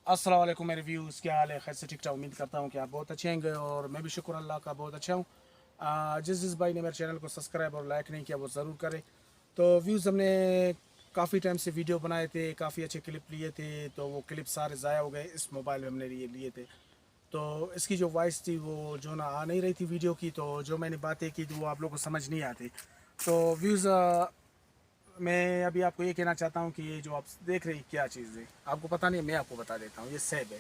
अस्सलाम वालेकुम मेरे व्यूज़, क्या हाल है? खैर से ठीक ठाक। उम्मीद करता हूँ कि आप बहुत अच्छे होंगे और मैं भी शुक्र अल्लाह का बहुत अच्छा हूँ। जिस भाई ने मेरे चैनल को सब्सक्राइब और लाइक नहीं किया वो ज़रूर करें। तो व्यूज़ हमने काफ़ी टाइम से वीडियो बनाए थे, काफ़ी अच्छे क्लिप लिए थे, तो वो क्लिप सारे ज़ाया हो गए। इस मोबाइल में हमने लिए थे, तो इसकी जो वॉइस थी वो जो ना आ नहीं रही थी वीडियो की, तो जो मैंने बातें की तो वो आप लोगों को समझ नहीं आती। तो व्यूज़ मैं अभी आपको ये कहना चाहता हूँ कि ये जो आप देख रहे हैं क्या चीज़ है, आपको पता नहीं है, मैं आपको बता देता हूँ। ये सेब है,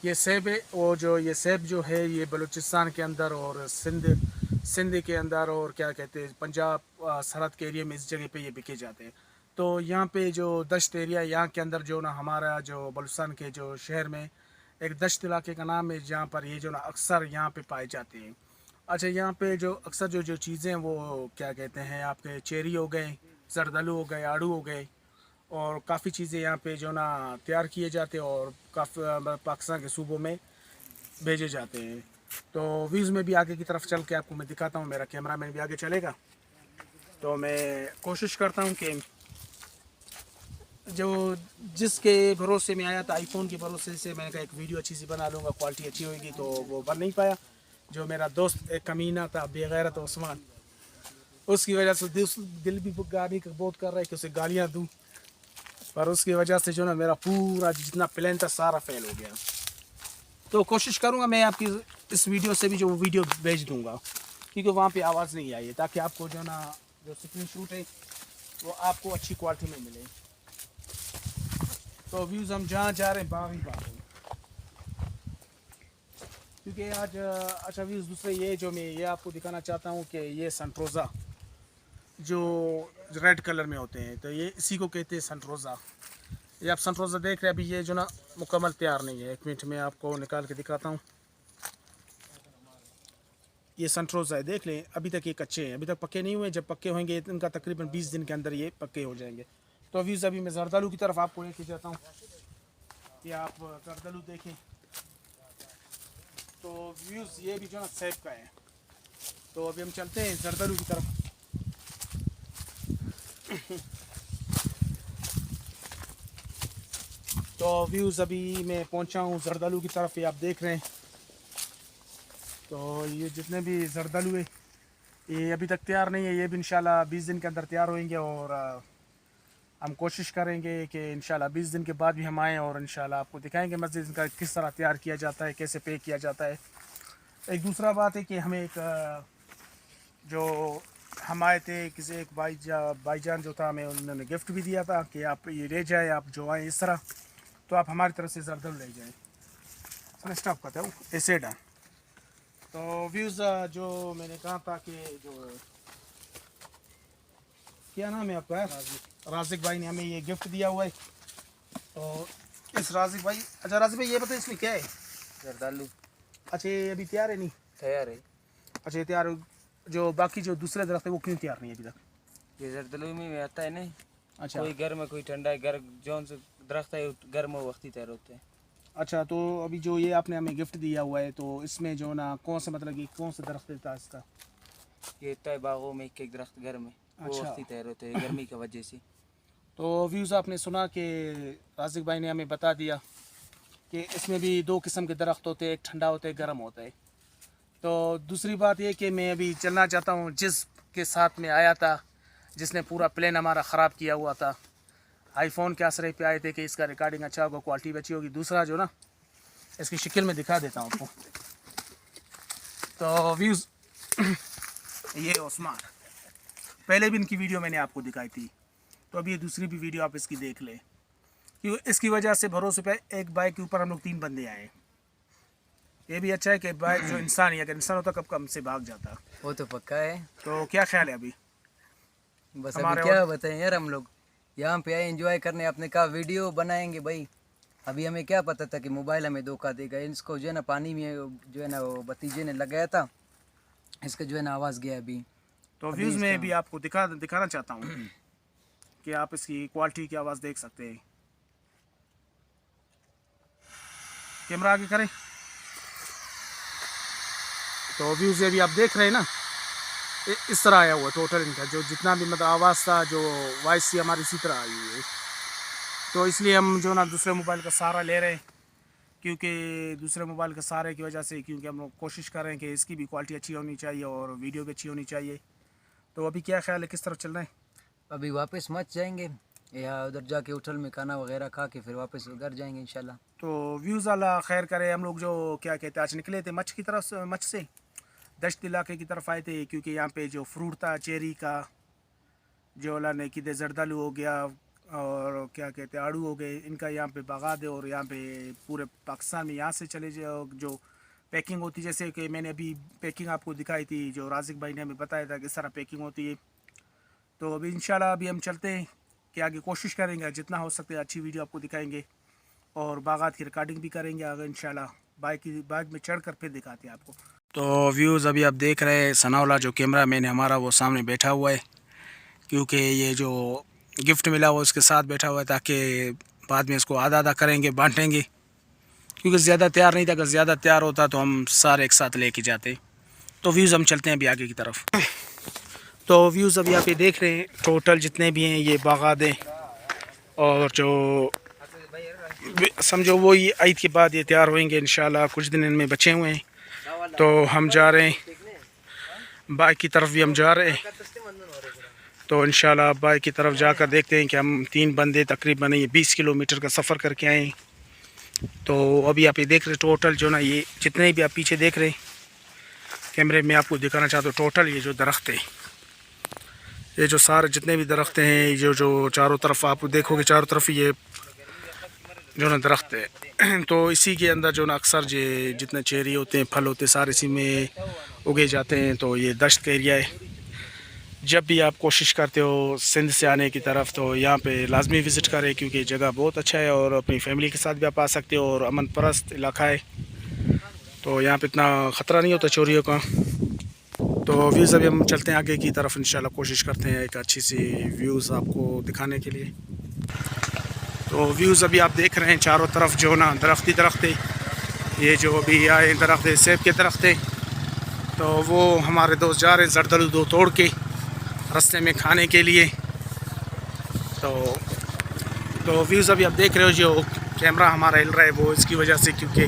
ये सेब है। और जो ये सेब जो है ये बलूचिस्तान के अंदर और सिंध के अंदर और क्या कहते हैं पंजाब सरहद के एरिया में इस जगह पे ये बिके जाते हैं। तो यहाँ पे जो दश्त एरिया यहाँ के अंदर जो ना हमारा जो बलूचिस्तान के जो शहर में एक दश्त इलाके का नाम है जहाँ पर ये जो ना अक्सर यहाँ पे पाए जाते हैं। अच्छा, यहाँ पे जो अक्सर जो जो चीज़ें वो क्या कहते हैं आपके चेरी हो गए, जरदलू हो गए, आड़ू हो गए, और काफ़ी चीज़ें यहाँ पे जो ना तैयार किए जाते हैं और काफ़ी पाकिस्तान के सूबों में भेजे जाते हैं। तो व्यूज़ में भी आगे की तरफ चल के आपको मैं दिखाता हूँ। मेरा कैमरा मैन भी आगे चलेगा, तो मैं कोशिश करता हूँ कि जो जिसके भरोसे में आया था, आईफोन के भरोसे से मैंने कहा एक वीडियो अच्छी सी बना लूँगा, क्वालिटी अच्छी होगी, तो वो बन नहीं पाया। जो मेरा दोस्त एक कमीना था बेगैरत उस्मान, उसकी वजह से दिल भी गाली का बहुत कर रहा है कि उसे गालियाँ दूँ, पर उसकी वजह से जो ना मेरा पूरा जितना प्लान था सारा फेल हो गया। तो कोशिश करूँगा मैं आपकी इस वीडियो से भी जो वीडियो भेज दूँगा, क्योंकि वहाँ पे आवाज़ नहीं आई है, ताकि आपको जो ना जो स्क्रीन शूट है वो आपको अच्छी क्वालिटी में मिले। तो व्यूज़ हम जहाँ जा रहे हैं बाग ही बाग है, क्योंकि आज अच्छा व्यूज़ दूसरे ये जो मैं ये आपको दिखाना चाहता हूँ कि ये सनरोज़ा जो रेड कलर में होते हैं, तो ये इसी को कहते हैं सनरोज़ा। ये आप सनरोज़ा देख रहे हैं, अभी ये जो ना मुकम्मल तैयार नहीं है। एक मिनट में आपको निकाल के दिखाता हूँ। ये सनरोज़ा है, देख लें, अभी तक ये कच्चे हैं, अभी तक पक्के नहीं हुए। जब पक्के होंगे इनका तकरीबन 20 दिन के अंदर ये पक्के हो जाएंगे। तो व्यूज़ अभी मैं जरदालू की तरफ आपको लेके जाता हूँ कि आप जरदालू देखें। तो व्यूज़ ये भी जो ना सेब का है। तो अभी हम चलते हैं जरदालू की तरफ। तो व्यूज़ अभी मैं पहुंचा हूं जरदालू की तरफ, ये आप देख रहे हैं। तो ये जितने भी जरदालू है ये अभी तक तैयार नहीं है, ये भी इंशाल्लाह 20 दिन के अंदर तैयार होंगे। और हम कोशिश करेंगे कि इंशाल्लाह 20 दिन के बाद भी हम आएँ और इंशाल्लाह आपको दिखाएंगे मस्जिद का किस तरह तैयार किया जाता है, कैसे पे किया जाता है। एक दूसरा बात है कि हमें एक जो हम आए थे किसी एक भाईजान जो था, हमें उन्होंने गिफ्ट भी दिया था कि आप ये ले जाए, आप जो आए इस तरह, तो आप हमारी तरफ से जरदल ले जाएँ। सर स्टॉप करते हो ऐसे डा। तो व्यूज़ जो मैंने कहा था कि जो क्या नाम है आपका, राजिक भाई ने हमें ये गिफ्ट दिया हुआ है। तो इस राजिक भाई, अच्छा राजिक भाई ये बताइए इसमें क्या है? जरदालू। अच्छा ये अभी तैयार है? नहीं तैयार है। अच्छा ये तैयार, जो बाकी जो दूसरे दरख्त है वो क्यों तैयार नहीं है अभी तक? ये जरदालू में आता है नहीं। अच्छा कोई गर्म है कोई ठंडा है, गर्म जौन से दरख्त है गर्म वक्त ही तैयार होते हैं। अच्छा, तो अभी जो ये आपने हमें गिफ्ट दिया हुआ है, तो इसमें जो ना कौन सा मतलब कि कौन सा दरख्त था इसका? ये तय बागों में एक एक दरख्त गर्म है, वो अच्छा। वक्त ही तैयार होते हैं गर्मी की वजह से। तो व्यूज़ आपने सुना कि राजिक भाई ने हमें बता दिया कि इसमें भी दो किस्म के दरख्त होते हैं, एक ठंडा होता है, गर्म होता है। तो दूसरी बात ये कि मैं अभी चलना चाहता हूँ जिस के साथ में आया था, जिसने पूरा प्लान हमारा ख़राब किया हुआ था। आईफोन के आसरे पे आए थे कि इसका रिकॉर्डिंग अच्छा होगा, क्वालिटी अच्छी होगी। दूसरा जो ना इसकी शक्ल में दिखा देता हूँ आपको। तो व्यूज़ ये उस्मान, पहले भी इनकी वीडियो मैंने आपको दिखाई थी, तो अभी ये दूसरी भी वीडियो आप इसकी देख लें, क्योंकि इसकी वजह से भरोसे पे एक बाइक के ऊपर हम लोग 3 बंदे आए। ये भी अच्छा है कि बाइक जो इंसान ही, अगर इंसान होता कब कम से भाग जाता। वो तो पक्का है। तो क्या ख्याल है अभी? बस हमारे अभी क्या बताएं यार, हम लोग यहाँ पे आए एंजॉय करने, आपने कहा वीडियो बनाएंगे भाई। अभी हमें क्या पता था कि मोबाइल हमें धोखा देगा। इसको जो है ना पानी में जो है ना वो भतीजे ने लगाया था, इसका जो है ना आवाज़ गया अभी। तो व्यूज़ में भी आपको दिखाना चाहता हूँ कि आप इसकी क्वालिटी की आवाज़ देख सकते हैं। कैमरा आगे करें। तो व्यूज़ भी आप देख रहे हैं ना, इस तरह आया हुआ टोटल इनका जो जितना भी मतलब आवाज़ था, जो वॉइस थी हमारी इसी तरह आई हुई है। तो इसलिए हम जो ना दूसरे मोबाइल का सहारा ले रहे हैं क्योंकि दूसरे मोबाइल के सहारे की वजह से, क्योंकि हम लोग कोशिश कर रहे हैं कि इसकी भी क्वालिटी अच्छी होनी चाहिए और वीडियो भी अच्छी होनी चाहिए। तो अभी क्या ख्याल है, किस तरफ चल रहे हैं? अभी वापस मत जाएंगे या उधर जाके होटल में खाना वगैरह खा के फिर वापस घर जाएंगे इंशाल्लाह। तो व्यूज़ अल्लाह खैर करे। हम लोग जो क्या कहते हैं, आज निकले थे मच की तरफ, मच से दश्त इलाके की तरफ आए थे, क्योंकि यहाँ पे जो फ्रूट था चेरी का, जो अल्लाह ने कि जरदालू हो गया और क्या कहते हैं आड़ू हो गए, इनका यहाँ पे बागात है। और यहाँ पे पूरे पाकिस्तान में यहाँ से चले जो पैकिंग होती, जैसे कि मैंने अभी पैकिंग आपको दिखाई थी, जो राजिक भाई ने हमें बताया था किस तरह पैकिंग होती है। तो अभी इंशाल्लाह अभी हम चलते हैं कि आगे कोशिश करेंगे जितना हो सकता है अच्छी वीडियो आपको दिखाएंगे और बागात की रिकॉर्डिंग भी करेंगे आगे इंशाल्लाह। बाइक में चढ़कर फिर दिखाते हैं आपको। तो व्यूज़ अभी आप देख रहे हैं सनाउल्लाह जो कैमरा मैन हमारा वो सामने बैठा हुआ है, क्योंकि ये जो गिफ्ट मिला वो उसके साथ बैठा हुआ है, ताकि बाद में इसको आधा आधा करेंगे, बांटेंगे, क्योंकि ज़्यादा तैयार नहीं था। अगर ज़्यादा तैयार होता तो हम सारे एक साथ लेके जाते। तो व्यूज़ हम चलते हैं अभी आगे की तरफ। तो व्यूज़ अभी आप ये देख रहे हैं टोटल जितने भी हैं ये बागात हैं, और जो समझो वो ये ईद के बाद ये तैयार होंगे इंशाल्लाह। कुछ दिन इनमें बचे हुए हैं, तो हम जा रहे हैं बाइक की तरफ भी हम जा रहे हैं। तो इंशाल्लाह बाइक की तरफ जाकर देखते हैं कि हम 3 बंदे तकरीबन ये 20 किलोमीटर का सफ़र करके आए हैं। तो अभी आप ये देख रहे टोटल जो ना ये जितने भी आप पीछे देख रहे हैं कैमरे में आपको दिखाना चाहता हूँ, टोटल ये जो दरख्त है, ये जो सारे जितने भी दरख्त हैं, जो चारों तरफ आप देखोगे चारों तरफ ये जो ना दरख्त है। तो इसी के अंदर जो ना अक्सर जितने चेरी होते हैं, फल होते हैं, सारे इसी में उगे जाते हैं। तो ये दश्त का एरिया है। जब भी आप कोशिश करते हो सिंध से आने की तरफ तो यहाँ पे लाजमी विज़िट करें, क्योंकि जगह बहुत अच्छा है और अपनी फैमिली के साथ भी आप आ सकते हो और अमन परस्त इलाका है। तो यहाँ पे इतना ख़तरा नहीं होता चोरियों का। तो व्यूज़ अभी हम चलते हैं आगे की तरफ, इंशाल्लाह कोशिश करते हैं एक अच्छी सी व्यूज़ आपको दिखाने के लिए। तो व्यूज़ अभी आप देख रहे हैं चारों तरफ जो ना दरख्त ही दरख्त है। ये जो अभी आए दरख्त है सेब के दरख्त है। तो वो हमारे दोस्त जा रहे हैं जरदलू 2 तोड़ के रास्ते में खाने के लिए। तो व्यूज़ अभी आप देख रहे हो जो कैमरा हमारा हिल रहा है वो इसकी वजह से, क्योंकि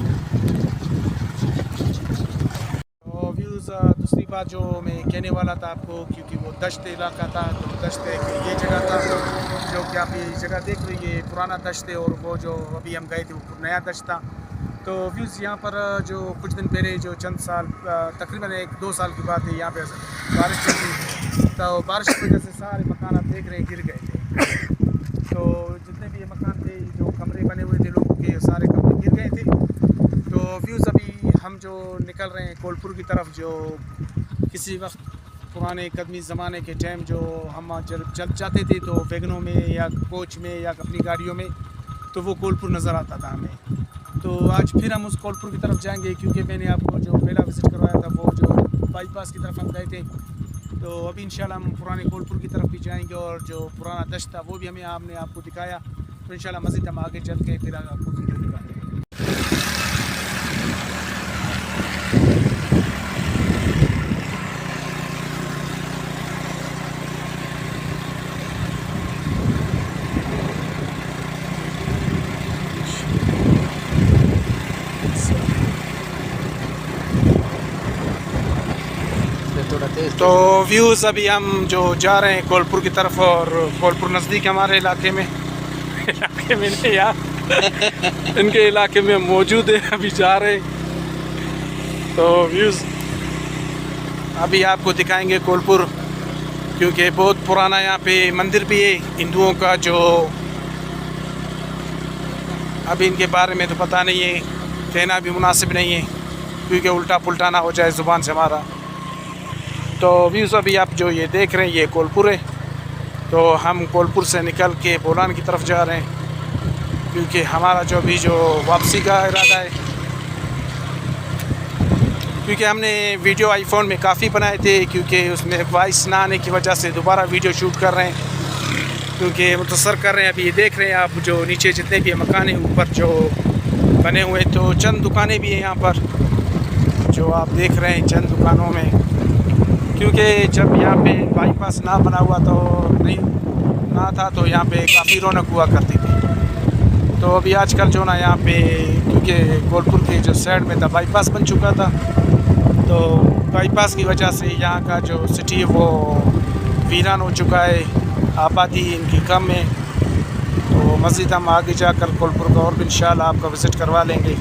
व्यूज़ दूसरी बात जो मैं कहने वाला था आपको, क्योंकि वो दश्त इलाका था, तो दश्त ये जगह था जो कि आप ये जगह देख रहे हैं, ये पुराना दश्त है। और वो जो अभी हम गए थे वो नया दश्त था। तो व्यूज़ यहाँ पर जो कुछ दिन पहले जो चंद साल तकरीबन 1-2 साल की बात है, यहाँ पे बारिश हुई। तो बारिश की वजह से सारे मकान आप देख रहे हैं गिर गए थे। तो जितने भी ये मकान थे, जो कमरे बने हुए थे लोगों के, सारे कमरे गिर गए थे। तो व्यूज़ अभी हम जो निकल रहे हैं कोलपुर की तरफ, जो किसी वक्त पुराने कदमी ज़माने के टाइम जो हम जब जाते थे तो वैगनों में या कोच में या अपनी गाड़ियों में, तो वो कोलपुर नज़र आता था हमें। तो आज फिर हम उस कोलपुर की तरफ जाएंगे, क्योंकि मैंने आपको जो पहला विज़िट करवाया था वो जो बाईपास की तरफ हम गए थे। तो अभी इंशाल्लाह हम पुराने कोलपुर की तरफ भी जाएंगे और जो पुराना दश्त था वो भी हमने आपको दिखाया। तो इंशाल्लाह मज़ीद हम आगे चल के फिर आपको वीडियो दिखाएंगे। तो व्यूज़ अभी हम जो जा रहे हैं कोलपुर की तरफ, और कोलपुर नज़दीक हमारे इलाके में नहीं यार इनके इलाके में मौजूद है, अभी जा रहे हैं। तो व्यूज़ अभी आपको दिखाएंगे कोलपुर, क्योंकि बहुत पुराना यहाँ पे मंदिर भी है हिंदुओं का, जो अभी इनके बारे में तो पता नहीं है, कहना भी मुनासिब नहीं है, क्योंकि उल्टा पुल्टा ना हो जाए ज़ुबान से हमारा। तो व्यूज़ अभी आप जो ये देख रहे हैं ये कोलपुर है। तो हम कोलपुर से निकल के बोलान की तरफ जा रहे हैं, क्योंकि हमारा जो अभी जो वापसी का इरादा है, क्योंकि हमने वीडियो आईफोन में काफ़ी बनाए थे, क्योंकि उसमें वॉइस ना आने की वजह से दोबारा वीडियो शूट कर रहे हैं, क्योंकि मुख्तसर कर रहे हैं। अभी ये देख रहे हैं आप जो नीचे जितने भी मकान हैं ऊपर जो बने हुए, तो चंद दुकानें भी हैं यहाँ पर जो आप देख रहे हैं, चंद दुकानों में, क्योंकि जब यहाँ पे बाईपास ना बना हुआ तो नहीं ना था, तो यहाँ पे काफ़ी रौनक हुआ करती थी। तो अभी आजकल जो ना यहाँ पे क्योंकि गोलपुर के जो साइड में था बाईपास बन चुका था, तो बाईपास की वजह से यहाँ का जो सिटी है वो वीरान हो चुका है, आबादी इनकी कम है। तो मज़ीद हम आगे जाकर गोलपुर का और भी इंशाल्लाह आपका विज़िट करवा लेंगे।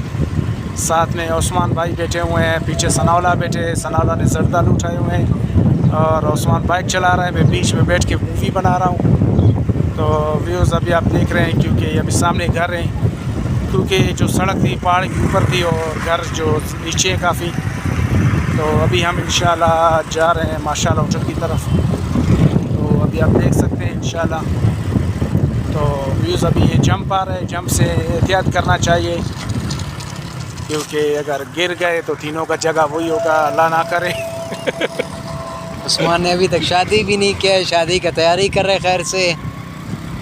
साथ में उस्मान भाई बैठे हुए हैं, पीछे सनावला बैठे हैं, सनावला ने जरदालू उठाए हुए हैं और उस्मान बाइक चला रहा है, मैं बीच में बैठ के मूवी बना रहा हूँ। तो व्यूज़ अभी आप देख रहे हैं क्योंकि अभी सामने घर हैं, क्योंकि जो सड़क थी पहाड़ के ऊपर थी और घर जो नीचे है काफ़ी। तो अभी हम इंशाल्लाह जा रहे हैं माशाल्लाह होटल की तरफ। तो अभी आप देख सकते हैं इंशाल्लाह। तो व्यूज़ अभी ये जंप आ रहा है, जंप से एहतियात करना चाहिए क्योंकि अगर गिर गए तो तीनों का जगह वही होगा, अल्लाह ना करे। उस्मान ने अभी तक शादी भी नहीं किया है, शादी का तैयारी कर रहे खैर से,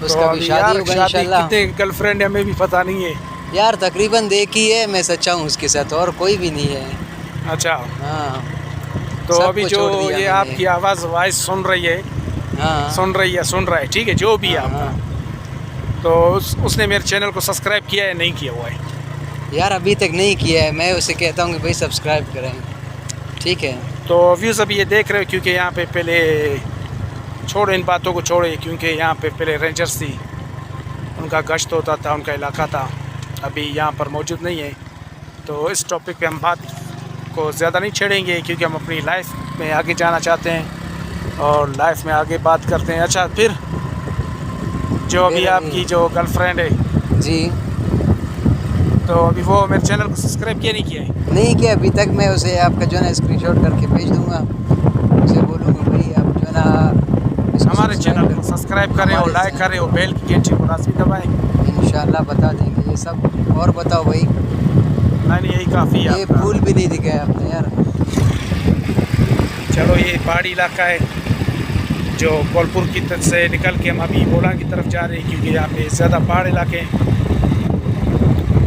उसका भी शादी होगा इंशाल्लाह। कितने गर्लफ्रेंड है हमें भी पता नहीं है यार, तकरीबन देखी है, मैं सच्चा हूँ उसके साथ, और कोई भी नहीं है। अच्छा, हाँ तो सबको अभी जो छोड़ दिया ये मैंने। आपकी आवाज़ वॉइस सुन रही है, हाँ सुन रहा है, ठीक है, जो भी है हाँ, आपका। हाँ। तो उसने मेरे चैनल को सब्सक्राइब किया है नहीं किया हुआ है? यार अभी तक नहीं किया है, मैं उसे कहता हूँ कि भाई सब्सक्राइब करें, ठीक है। तो व्यूज़ अभी ये देख रहे हो क्योंकि यहाँ पे पहले छोड़ो इन बातों को छोड़े, क्योंकि यहाँ पे पहले रेंजर्स थी, उनका गश्त होता था, उनका इलाका था, अभी यहाँ पर मौजूद नहीं है। तो इस टॉपिक पे हम बात को ज़्यादा नहीं छेड़ेंगे क्योंकि हम अपनी लाइफ में आगे जाना चाहते हैं और लाइफ में आगे बात करते हैं। अच्छा, फिर जो अभी आपकी जो गर्लफ्रेंड है जी, तो अभी वो मेरे चैनल को सब्सक्राइब किया नहीं किया है? नहीं किया अभी तक। मैं उसे आपका जो है ना स्क्रीनशॉट करके भेज दूँगा, उसे बोलूँगा भाई आप जो है ना हमारे चैनल को सब्सक्राइब करें और लाइक करें और बेल की घंटी को लाजमी दबाएं। इंशाल्लाह बता देंगे ये सब। और बताओ भाई, नहीं यही काफ़ी है ये आपका। फूल भी नहीं दिखाया आपने यार। चलो, ये पहाड़ी इलाका है जो गोलपुर की तरफ से निकल के हम अभी बोलान की तरफ जा रहे हैं क्योंकि यहाँ पे ज़्यादा पहाड़ इलाके हैं।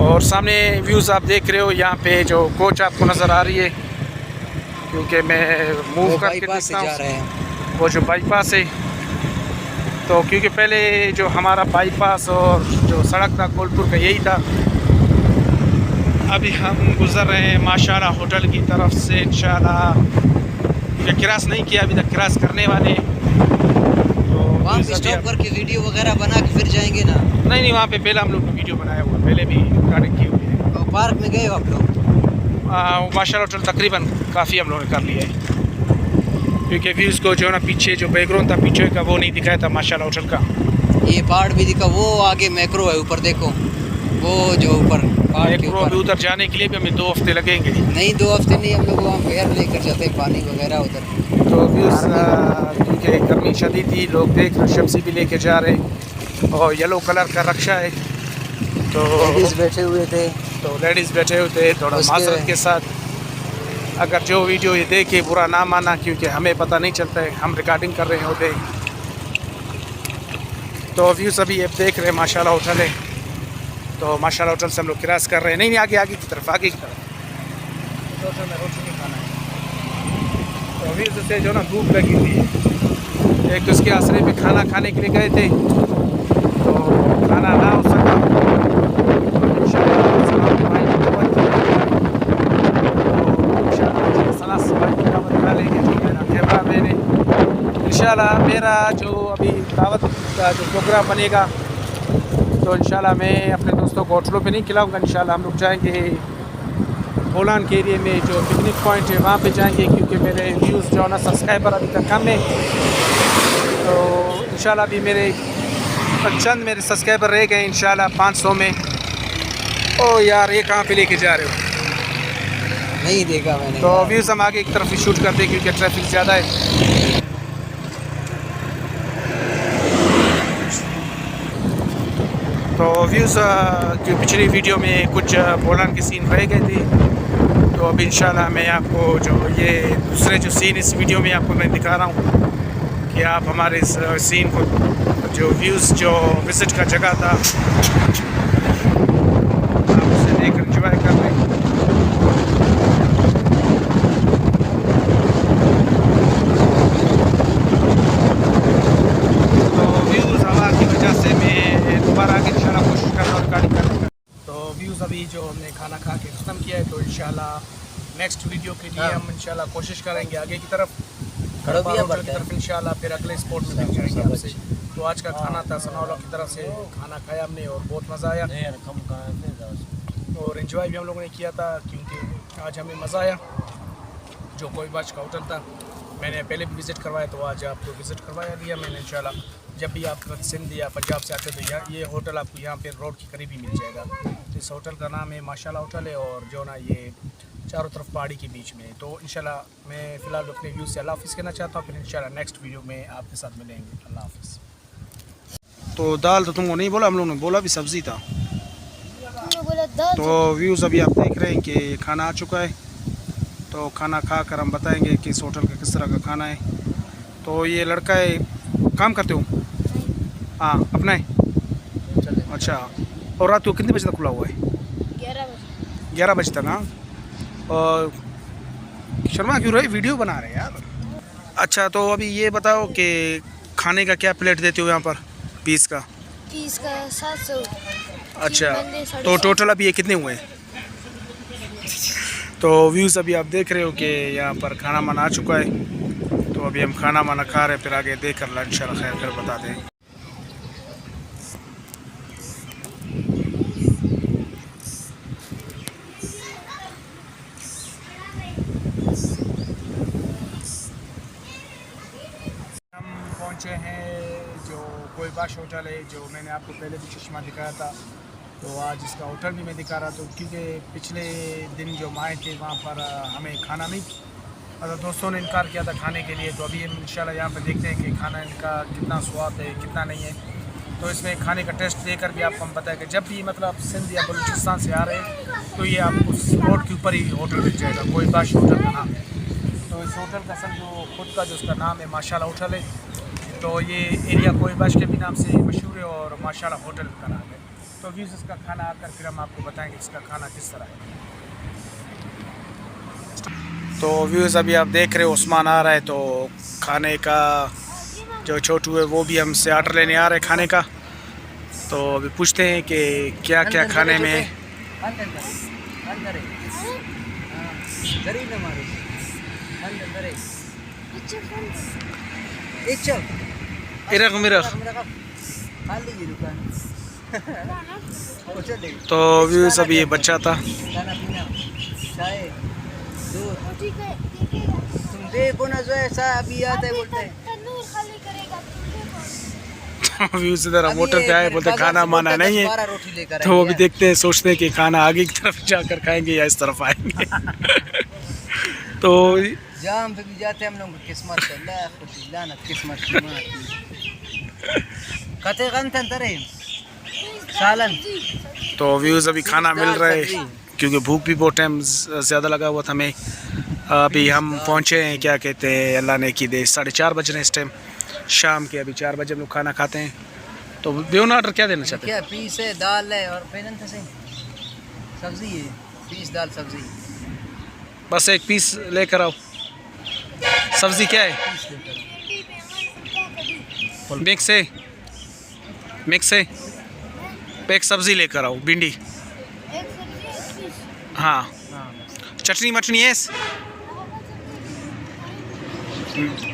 और सामने व्यूज़ आप देख रहे हो, यहाँ पे जो कोच आपको नज़र आ रही है क्योंकि मैं मूव करके बाईपास से देखता जा रहे हूँ, हैं। वो जो बाईपास है। तो क्योंकि पहले जो हमारा बाईपास और जो सड़क था गोलपुर का यही था, अभी हम गुज़र रहे हैं माशाल्लाह होटल की तरफ से इंशाल्लाह। क्रॉस नहीं किया अभी तक, क्रॉस करने वाले हैं। तो वहाँ पे स्टॉप करके वीडियो वगैरह बना के फिर जाएंगे ना? नहीं, वहाँ पे पहले हम लोग ने वीडियो बनाया हुआ, पहले भी रिकॉर्डिंग की हुई है। तो पार्क में गए हो आप लोग? माशाल्लाह होटल तकरीबन काफ़ी हम लोगों ने कर लिया है क्योंकि व्यूज़ को जो है ना पीछे जो बैकग्राउंड था पीछे का वो नहीं दिखाया था माशाल्लाह होटल का। ये पहाड़ भी दिखा, वो आगे मैक्रो है ऊपर देखो, वो जो ऊपर पहाड़ के मैक्रो भी ऊपर। उधर जाने के लिए भी हमें 2 हफ्ते लगेंगे। नहीं 2 हफ्ते नहीं, हम लोग वहाँ पेड़ लेकर जाते हैं पानी वगैरह उधर। तो व्यूज़ क्योंकि गर्मी शदीद थी, लोग देख रहे शमसी भी लेके जा रहे हैं और येलो कलर का रक्षा है। तो लेडीज़ बैठे हुए थे, तो लेडीज़ बैठे हुए थे, थोड़ा माजरत के साथ। अगर जो वीडियो ये देखे बुरा ना माना क्योंकि हमें पता नहीं चलता है, हम रिकॉर्डिंग कर रहे होते। तो व्यूज़ अभी ये देख रहे हैं माशाल्लाह होटल है। तो माशाल्लाह होटल से हम लोग क्रॉस कर रहे हैं, नहीं आगे की तरफ, आगे की तरफ। तो होटल में रोटी नहीं खाना है। तो व्यूज़ से जो ना भूख लगी हुई है, एक उसके आसरे पे खाना खाने के लिए गए थे तो खाना ना हो सका। इंशाल्लाह मेरा जो अभी दावत का जो प्रोग्राम बनेगा तो इंशाल्लाह मैं अपने दोस्तों को होटलों पे नहीं खिलाऊंगा। इंशाल्लाह हम लोग जाएंगे बोलान के एरिए में जो पिकनिक पॉइंट है वहाँ पे जाएंगे क्योंकि मेरे व्यूज़ जो है ना सब्सक्राइबर अभी तक कम है। तो इंशाल्लाह अभी मेरे चंद मेरे सब्सक्राइबर रह गए इंशाल्लाह 500 में। ओ यार, ये कहाँ पे लेके जा रहे हो? नहीं देखा मैंने। तो व्यूज़ हम आगे एक तरफ ही शूट करते हैं क्योंकि ट्रैफिक ज़्यादा है। तो व्यूज़ जो पिछली वीडियो में कुछ बोलान के सीन रह गए थे, तो अब इंशाल्लाह मैं आपको जो ये दूसरे जो सीन इस वीडियो में आपको मैं दिखा रहा हूँ कि आप हमारे इस सीन को जो व्यूज़ जो विज़िट का जगह था आप उसे देख एंजॉय कर रहे हैं। तो व्यूज़ हवा की वजह से मैं दोबारा आगे इंशाल्लाह कोशिश कर रहा हूँ रिकॉर्डिंग करने व्यूज़ अभी जो हमने खाना खा के ख़त्म किया है, तो इंशाल्लाह नेक्स्ट वीडियो के लिए हम इंशाल्लाह कोशिश करेंगे आगे की तरफ होटल की तरफ इंशाल्लाह, फिर अगले स्पॉट में मिल जाएंगे आपसे। तो आज का खाना था सनाउल्लाह की तरफ से, खाना खाया हमने और बहुत मज़ा आया और एंजॉय भी हम लोगों ने किया था, क्योंकि आज हमें मज़ा आया। जो कोई बाश का होटल था मैंने पहले भी विज़िट करवाया, तो आज आपको विज़िट करवाया दिया मैंने इंशाल्लाह। जब भी आप सिंध या पंजाब से आते तो ये होटल आपको यहाँ पे रोड के करीब ही मिल जाएगा। तो इस होटल का नाम है माशाल्लाह होटल है, और जो ना ये चारों तरफ पहाड़ी के बीच में। तो इंशाल्लाह मैं फ़िलहाल अपने व्यू से अल्लाह हाफ़िज़ कहना चाहता हूँ, फिर इंशाल्लाह नेक्स्ट वीडियो में आपके साथ मिलेंगे। अल्लाह हाफ़िज़। तो दाल तो तुमको नहीं बोला, हम लोगों ने बोला भी सब्ज़ी था। तो व्यूज़ अभी आप देख रहे हैं कि खाना आ चुका है, तो खाना खा कर हम बताएंगे कि इस होटल का किस तरह का खाना है। तो ये लड़का है, काम करते हो? हाँ, अपना है। अच्छा, और रात को कितने बजे तक खुला हुआ है? 11 बजे तक। हाँ, और शर्मा क्यों रहे, वीडियो बना रहे हैं यार। अच्छा, तो अभी ये बताओ कि खाने का क्या प्लेट देते हो यहाँ पर पीस का? 700। अच्छा, तो टोटल अभी ये कितने हुए हैं? तो व्यूज़ अभी आप देख रहे हो कि यहाँ पर खाना माना आ चुका है, तो अभी हम खाना माना खा रहे हैं, फिर आगे देख कर इंशाल्लाह खैर फिर बता दें। हम पहुँचे हैं जो कोई बाश होटल है, जो मैंने आपको पहले भी चश्मा दिखाया था, तो आज इसका होटल भी मैं दिखा रहा था, क्योंकि पिछले दिन जो आए थे वहाँ पर हमें खाना नहीं, मतलब दोस्तों ने इनकार किया था खाने के लिए। तो अभी हम इंशाल्लाह यहाँ पर देखते हैं कि खाना इनका कितना स्वाद है कितना नहीं है। तो इसमें खाने का टेस्ट देकर भी आपको हम बताएं कि जब भी मतलब सिंध या बलूचिस्तान से आ रहे हैं तो ये आपको रोड के ऊपर ही होटल मिल जाएगा, कोई बाश होटल का नाम। तो इस होटल का सर जो खुद का जो उसका नाम है माशाल्लाह होटल है, तो ये एरिया कोई बाश के भी नाम से मशहूर है और माशाल्लाह होटल का नाम है। तो व्यूज़ इसका खाना आकर फिर हम आपको बताएंगे इसका खाना किस तरह है। तो व्यूज़ अभी आप देख रहे हो उस्मान आ रहा है, तो खाने का जो छोटू है वो भी हमसे आर्डर लेने आ रहे हैं खाने का। तो अभी पूछते हैं कि क्या क्या खाने में है। तो व्यूज़ अभी ये बच्चा था। तुम देखो ना जो ऐसा अभी आता है बोलते हैं। व्यूज़ इधर हम होटल पे आए, बोलते खाना माना नहीं है, तो अभी देखते हैं, सोचते हैं कि खाना आगे की तरफ जाकर खाएंगे या इस तरफ आएंगे। तो जहाँ पे भी जाते हैं हम लोग किस्मत किस्मत कते सालन। तो व्यूज़ अभी खाना मिल रहा है, क्योंकि भूख भी बहुत टाइम ज़्यादा लगा हुआ था हमें। अभी हम पहुँचे हैं, क्या कहते हैं, अल्लाह ने की दे 4:30 बज रहे हैं इस टाइम शाम के। अभी 4 बजे हम लोग खाना खाते हैं। तो बेउन ऑर्डर क्या देना चाहते हैं? क्या पीस है, दाल है और सब्ज़ी है, पीस दाल सब्ज़ी। बस एक पीस लेकर आओ। सब्ज़ी क्या है? मिक्स है। एक सब्ज़ी लेकर आओ, भिंडी। हाँ, चटनी मटनी है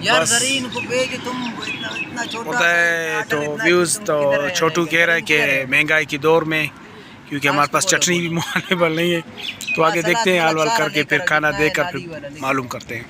यार ज़रीन को भेज तुम, इतना छोटा होता है। तो व्यूज़ तो छोटू कह रहा है कि महंगाई की दौर में, क्योंकि हमारे पास चटनी भी अवेलेबल नहीं है, तो आगे देखते हैं हाल वाल करके फिर खाना देकर फिर मालूम करते हैं।